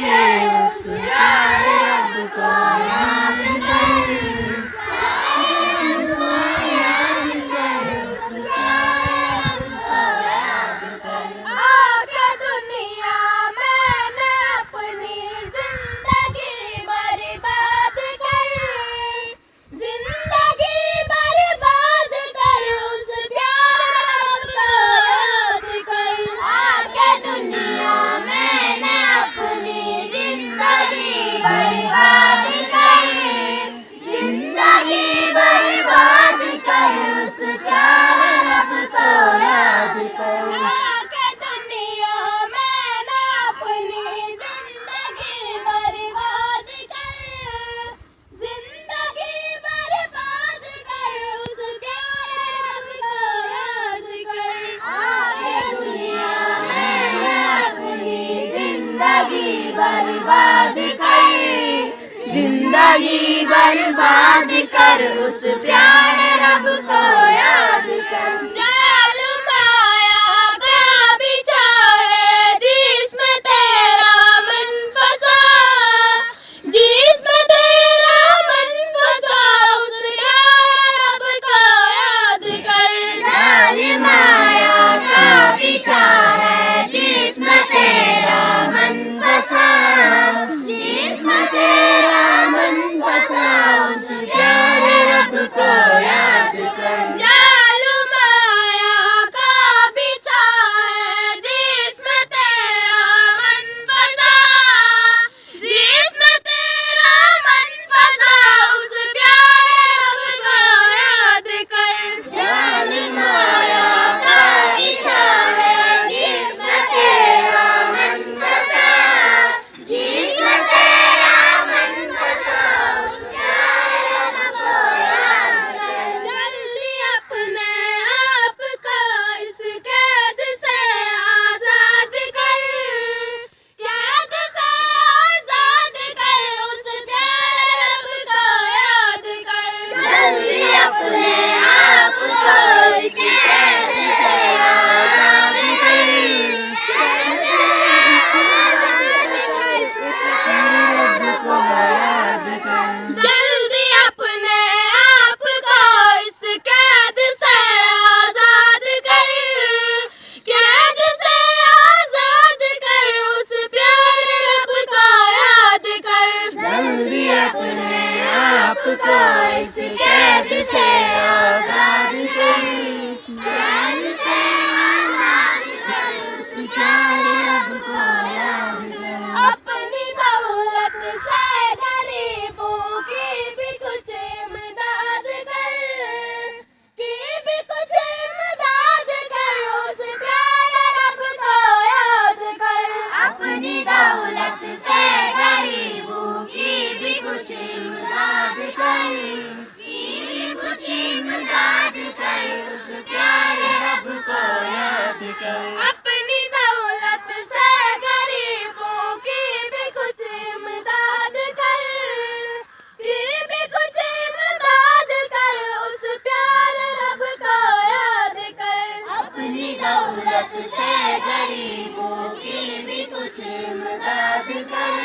उस प्यारे रब को याद कर, उस प्यारे रब को याद कर। आके दुनिया मैंने अपनी जिंदगी बर्बाद कर, जिंदगी बर्बाद कर, उस प्यारे रब को याद कर। आके दुनिया मैंने अपनी जिंदगी बर्बाद कर, जिंदगी बर्बाद कर, उस प्यारे रब को याद कर। आके दुनिया मैंने अपनी जिंदगी बर्बाद कर, जिंदगी बर्बाद कर, उस प्यारे रब को याद कर। आके दुनिया मैंने अपनी जिंदगी बर्बाद कर, जिंदगी बर्बाद कर, उस प्यारे रब को याद कर। जाल माया का बिछा है जिसमें तेरा मन फंसा, जिसमें तेरा मन फंसा, उस प्यारे रब को याद कर। जाल माया का बिछा है जिसमें तेरा मन फंसा, जिसमें तेरा मन फंसा, उस प्यारे रब को याद कर। जाल माया का बिछा है जिसमें तेरा मन फंसा, जिसमें तेरा मन फंसा, उस प्यारे रब को याद कर। जाल माया का बिछा है जिसमें तेरा मन फंसा, जिसमें तेरा मन फंसा, उस प्यारे रब को याद कर। जल्दी अपने आप को इस कैद से आजाद कर, कैद से आजाद कर, उस प्यारे रब को याद कर। जल्दी अपने आप को इस कैद से आजाद कर, कैद से आजाद कर, उस प्यारे रब को याद कर। जल्दी अपने आप को इस कैद से आजाद कर, कैद से आजाद कर, उस प्यारे रब को याद कर। जल्दी अपने आप को इस कैद से आजाद कर, कैद से आजाद कर, उस प्यारे रब को याद कर। अपनी दौलत से गरीबों की भी कुछ इमदाद कर, की भी कुछ इमदाद कर, उस प्यारे रब को याद कर। अपनी दौलत से गरीबों की भी कुछ इमदाद कर, की भी कुछ इमदाद कर, उस प्यारे रब को याद कर। अपनी दौलत से गरीबों की भी कुछ इमदाद कर, की भी कुछ इमदाद कर, उस प्यारे रब को याद कर। अपनी दौलत से गरीबों की भी कुछ इमदाद कर,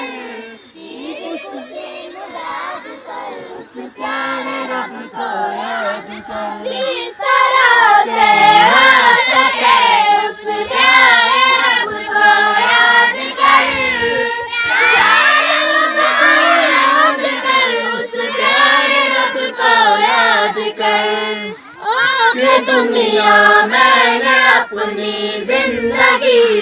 की भी कुछ इमदाद कर, उस प्यारे रब को याद कर। जिस तरह से हो सके उस प्यारे रब को याद कर, प्यारे रब को याद कर, उस प्यारे रब को याद कर। आके दुनिया मैंने अपनी जिंदगी